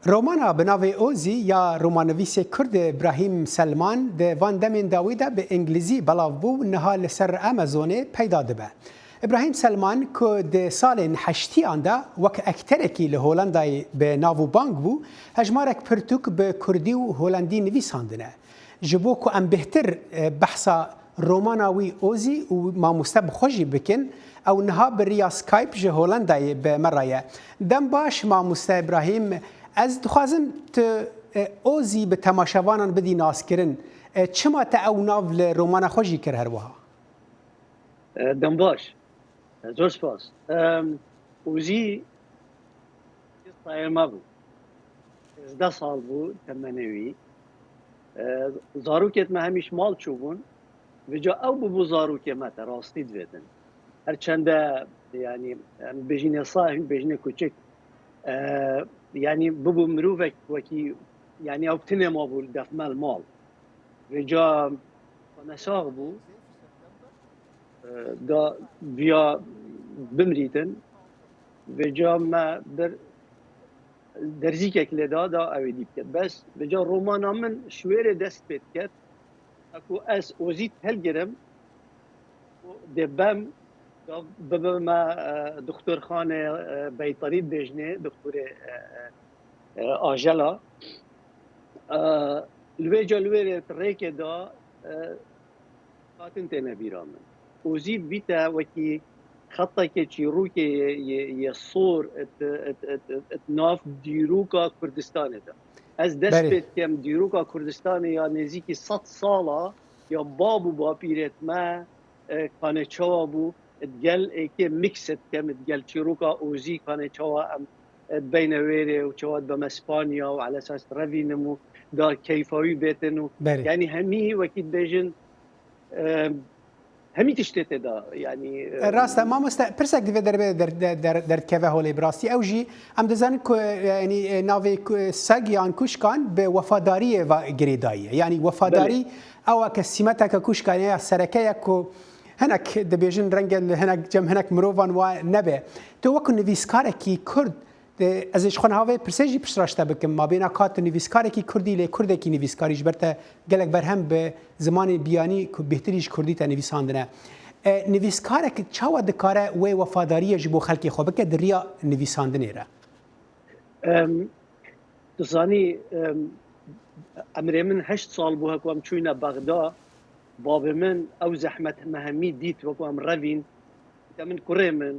رومانا بناوی اوزی یا رومانویس کرد ابراهیم سلمان ده وان دمین داویده به انگلیزی بلاو بو نها لسر امازونه پیدا دبه. ابراهیم سلمان که ده سال هشتی آنده وک اکترکی لهولندای به ناو بانگ بو هجمارک پرتوک به کردی و هولندی نویساندنه. جبو که ام بهتر بحثا روماناوی اوزی و ما مستب خوشی بکن او نها بریا سکایپ جه هولندای به مرایه. دم باش ما مست ابراهیم از دخوازم ت اوزی به تماشاوانان بدی ناس کرن چما تا او ناو لرومانا خوشی کر هر وها دم باش زور سپاس اوزی صایر ما بو 10 سال بو تمنوی زاروکت ما همیش مال چوبون و جا او بو زاروکت ما راستی دویدن هرچنده يعني بيجيني صاحي بيجيني كوتشيك يعني ببو مروفك وكي يعني او بتني ما بو دف مال رجا نساغ بو دا بيا بمريتن رجا ما درزيكك لدا او ديب كت بس رجا رومانا من شوير دست بيت كت اكو اس وزيت هلجرم دبم بما دكتور خانه بيطري بجنه دكتور آجلا الویجا لویر تریک دا خاتن تنبیرامن وزی بیتا وکی خطه که چیرو که یصور اتناف دیروکا کردستان دا از دست بید کم دیروکا کردستان یا نزیکی 100 ساله یا بابو با پیرت ما کانه چوا بو اتگل ایک میکست کم اتگل چیروکا اوزی کانه چوا بين ويري وشواد بما اسبانيا وعلى اساس رافينمو دا كيفاوي بيتنو يعني همي وكيد بيجن همي تشتت دا يعني راستا ما مست برسك دي در كيفا هولي براستي او جي ام دزان يعني نافي ساغيان كوشكان بوفاداريه غريدايه يعني وفاداري او كسمتك كوشكان سركيه كو هناك دبيجن رنجل هناك جم هناك مروفان ونبه تو وكو نويسكاركي كرد ازش خون هاوی پرسیجی پشتراشته بکم ما بینا کات نویسکاری کی کردی لی کرده کی نویسکاریش برته گلک برهم به زمان بیانی که بهتریش کردی تا نویساندنه نویسکاره که چاوا دکاره و وفاداری جبو خلقی خوبه که دریا نویساندنه را تصانی امره من 8 سال بو هکوام چوینا بغدا باب من او زحمت مهمی دیت وکوام روین من کره من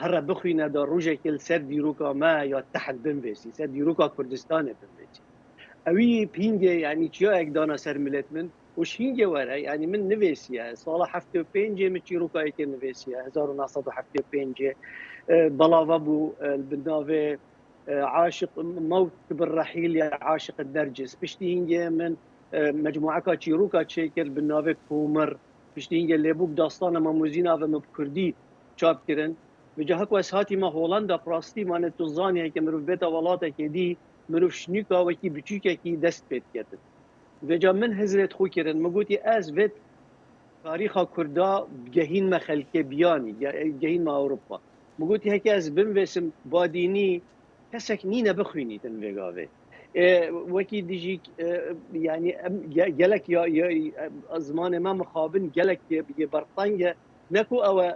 هر بخوینه در روزه که سر دیروکا ما یا تحت بنویسی سر دیروکا کردستان بنویسی اوی پینگه یعنی چیا یک دانه سر ملت من وش هینگه وره یعنی من نویسیه سال 75 من چیروکا ایک نویسیه 1975 بلاوه بو بالناوه عاشق موت بالرحيل يا عاشق الدرجس بشتي هینگه من مجموعه کا چیروکا چیکل بالناوه کومر بشتي هینگه لیبوک داستان ما موزینا و مبکردی چاپ کرن وجهك واسهاتي ما هولندا براستي ما نتوزاني هيك مروف بيتا ولاتا كدي مروف شنيكا وكي بچيكا كي دست بيت كتن وجا من هزرت خو كرن مقوتي از فيت تاريخا كردا جهين ما خلقه بياني جهين ما اوروبا مقوتي هيك از بنوسم باديني كسك نينا بخويني تنفيغاوي وكي ديجيك يعني جلك يا زمان ما مخابن جلك برطانيا نكو او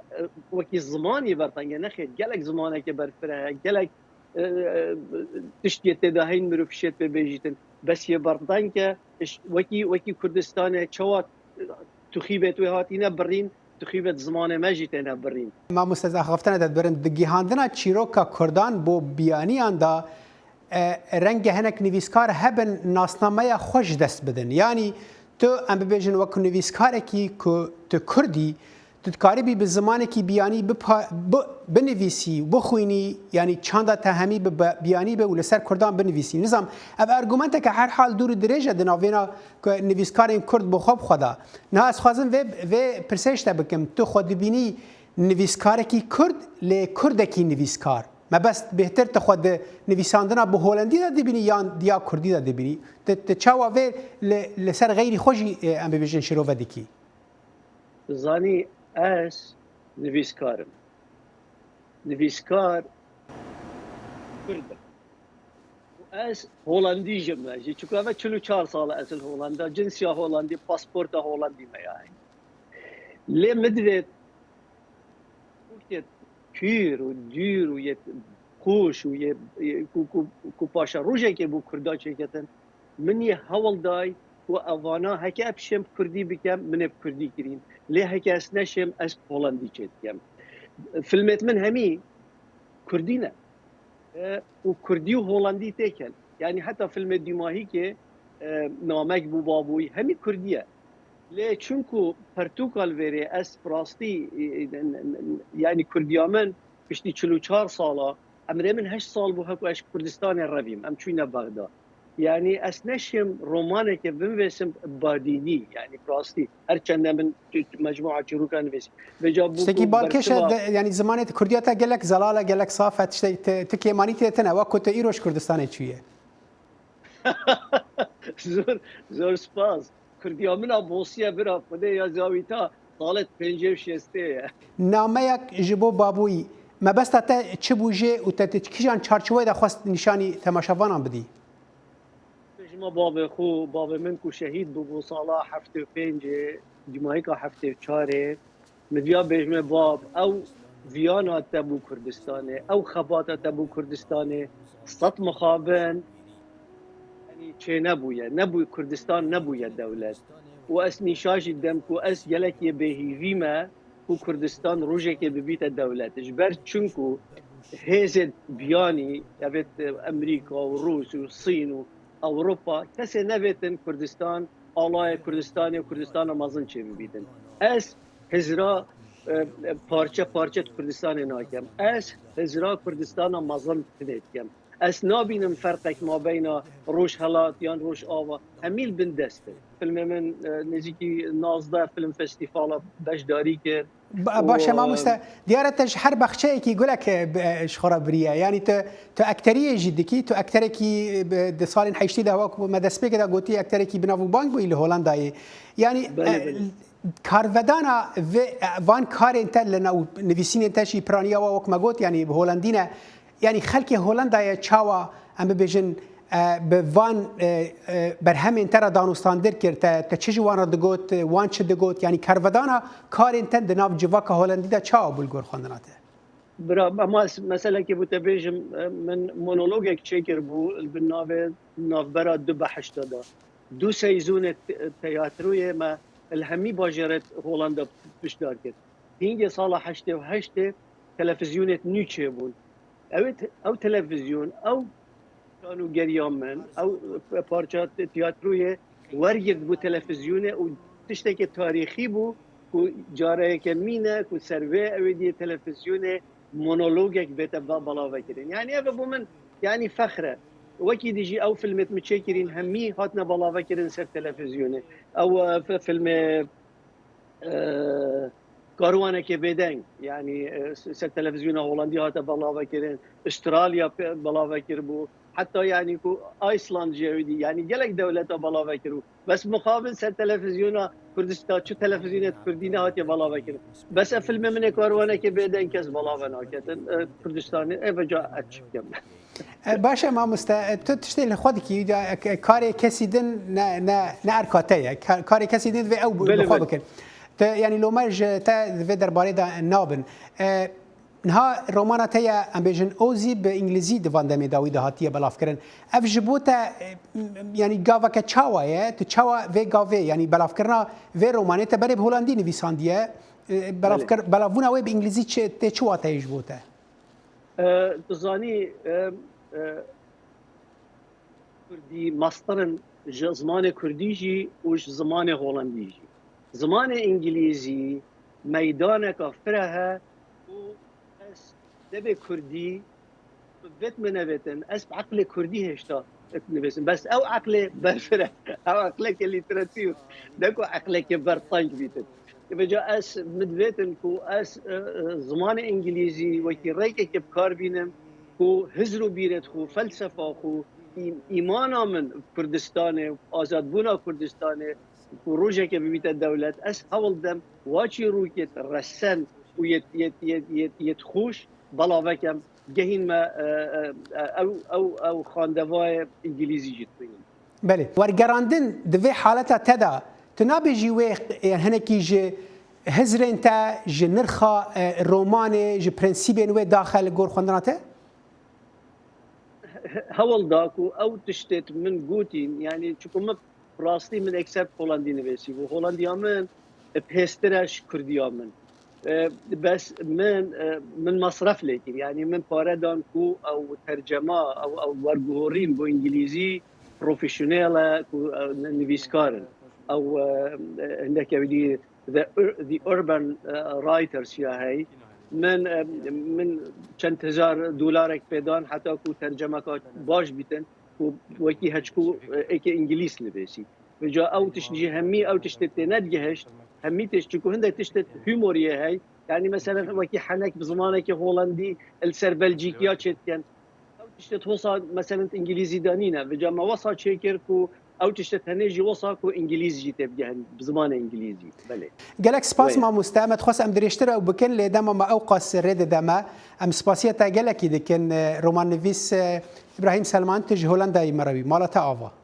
وكي زماني برطانيا نخي جلك زمانك برفرها جلك تشتي تداهين مروفشت ببيجيتن بس يا برطانيا وكي كردستان شوات تخيبت وهاتينا برين تخيبت زمان ما جيتنا برين ما مستزخفتنا تدبرن دگيهاندنا چيروكا كردان بو بيانيان دا رنگ هنك نویسکار هبن ناسنامه خوش دست بدن يعني تو ام ببيجن وكو نویسکارکی که تو کردی تدکاری بی به زمانی که بیانی بنویسی و بخوینی یعنی چند تا همی بیانی به ولسر کردان بنویسی نظام اف ارگومنت که هر حال دور درجه دناوینا که نویسکارین کرد بخواب خدا نه از خوازم و پرسشت بکم تو خود بینی نویسکار کی کرد لی کرد کی نویسکار ما بس بهتر تخود نویساندنا به هولندی دا دبینی یا دیا کردی دا دبینی تچاوا و لسر غیری خوشی ام ببیجن شروع ودکی زانی اس نویسکارم نویسکار کرد از هولندی جمعه چون که 44 سال اصل هولندا جنسیا هولندی پاسپورت هولندی میای لی مدوید کیر و دیر و یه خوش و یه کو پاشا روزه که بو کردا چکتن من یه حول دای و اوانا هکه ابشم کردی بکم من کردی کرین لی هکه اس نشم از هولندی چکم فیلمت من همی کردی نه و کردی و هولندی تکن یعنی حتی فیلم دیماهی که نامک بو بابوی همی کردیه لی چونکو پرتوکال وری اس براستی یعنی کردیامن پشتی 44 ساله امره من 8 سال بو هکو اش کردستان رویم ام چوینه بغداد یعنی اس نشم رومانه که بنویسم بادینی یعنی براستی هرچند من مجموعه چروکا نویسم بجا بو شتێکی باڵکێشە ینی زمانێت کوردیاتە gelek زەڵالە gelek سافە تکێمانی تێتنە وە کۆتە ئیرۆژ کوردستانی چویە زۆر سپاس کردیا منە بۆسیە برا خودێ یا زاویتا ساڵت 56 نامەیەک ji بۆ بابووی مەبەستە te çi bûjê û te kîjan çarçoveyê de xwest nîşanî temaşevanan bidî ما باب خو باب من کو شهید بو سالا 75 جمعیکا 74 مدیا بجمه باب او ویانا تبو کردستانه او خبات تبو کردستانه سط مخابن یعنی چه نبوی کردستان نبوی دولت و اس نیشاش دم کو اس یلکی بهیوی ما کو کردستان روزه که ببیت دولتش بر چونکو هزت بیانی یابت امریکا و روس و صین و اوروپا کسی نویتن کردستان آلای کردستانی و کردستان مازن چه ببیدن از هزرا پارچه کردستان ناکم از هزرا کردستان مازن تنیتیم از نابینم فرقک ما بین روش هلات یا روش آوا همیل بندسته فیلم من نزیکی 19 فیلم فستیوالا بشداری کرد باشه مامۆستا دیارەتەش هەر بەخچەیەکی گولەک شخۆرە بریە ینی تو ئەکتەریەژی دکی تو ئەکتەرێکی دە ساڵین حیشتیدا وەکو مەدەستپێکدا گوتی ئەکتەرێکی بناوبانک بووی لە هۆڵندایە ینی کارڤدانە وان کارێن تە لە ناو نویسینێن تەشی پرانیاوە وەکمە گوت ینی هۆڵندینە ینی خەلکی هۆڵندایە چاوە ئەم ببێژن به وان برهمین تر دانستاندر کرد تا چه جوان دگوت وان چه دگوت یعنی کاروادانا کارین تن دناب جواک هولندی دا چا بولگور خواندناته برا اما مثلا که بوده بیجم من مونولوگ یک چکر بو ناو برا 2 دا 2 سیزون تئاتروی ما الهمی باجرت هولندا پشدار کرد هینگ سال 88 تلفزیونت نیچه بود او تلفزیون او كانوا جريان من او بارچات تياتروي ورقد بو تلفزيونه و تشتكي تاريخي بو و جاره كمينه و سروي اودي تلفزيونه مونولوجك بيت بلا فكرين يعني ابو بو من يعني فخره وكي ديجي او فيلم متشكرين همي هاتنا بلا فكرين سر تلفزيونه او فيلم كاروانه كبيدن يعني سر تلفزيون هولندي هات بلا فكرين استراليا بلا فكر بو حتى يعني كو ايسلاند جاودي يعني جلك دولة بلا فكروا بس مقابل سر تلفزيون كردستان شو تلفزيون كردينا هاتي بلا فكروا بس فيلم من كاروانه كبيدن كز بلا فناكتن كردستان افجا اتشكم باشه مامۆستا تو تشتێ لە خۆدیکی کارێک کەسی دن نەئەرکاتەیە کارێک کەسی دن دەوێ ئەو بخوا بکرد ینی لۆمەژ تا دەوێ دەربارەیدا نابن نها ڕۆمانە هەیە ئەم بێژن ئۆزی بە ئینگلیزی دەوان دەمێداوی داهاتیە بەلافکردن ئەف ji بۆ te ینی گاڤەکە چاوایە تو چاوە vê gavê ینی بەلافکردنا vê ڕۆمانێ te berê bi holandî nivîsandiye بەلافبوونا wê bi ئینگلیزی tê çi wateyê ji bo te تزاني كردي مصدر زمان كرديجي وش زمان هولنديجي زمان انجليزي ميدانك فرها اس دبي كردي بيت منبتن اس عقل كردي هشتا بس او عقل برفره او عقلك الليتراتير دكو عقلك برطانج بيتن بجا اس مدبتن كو اس زمان انجليزي وكي ريكك بكار بينم كو هزرو بيرت خو فلسفه خو ایمانا من کردستان آزاد بونا کردستان روزه که ببیت دولت اس حول دم واچی روی که رسن و یت خوش بلا وکم جهين ما او خاندوای انجليزي جيت بله ورگراندن دوی حالتا تدا تنابی جیوه هنکی جه هزرین تا جه نرخا رومانه جه پرنسیبین و داخل گور خوندناته؟ هول داكو او تشتت من جوتين يعني شكو ما براستي من اكسبت هولندي نفسي وهولندي من بهسترش كردي من بس من مصرف لكن يعني من باردان كو او ترجمه او ورغورين بو انجليزي بروفيشنال كو نفيسكارن او عندك يدي the urban writers يا هي من چند هزار دلار پیدان حتی کو ترجمه کا باش بیتن و وکی هچکو ایک انگلیس نویسی و جا او تشجي همي او تشتت ندجهش همي تشتكو هنده تشتت هيوموريه هاي يعني مثلا وكي حنك بزمانك هولندي السر بلجيكيا تشتكن او تشتت وصا مثلا انجليزي دانينا و جا ما وصا شيكر كو او تشتت هنيجي وصا كو انجليزي تبجهن بزمان انجليزي بله جالك سباس ما مستعمد خاص ام دريشترا وبكن لدما ما اوقاس ريد دما ام سباسيتا جالك دكن رومان نفيس ابراهيم سلمان تج هولندا مروي مالتا افا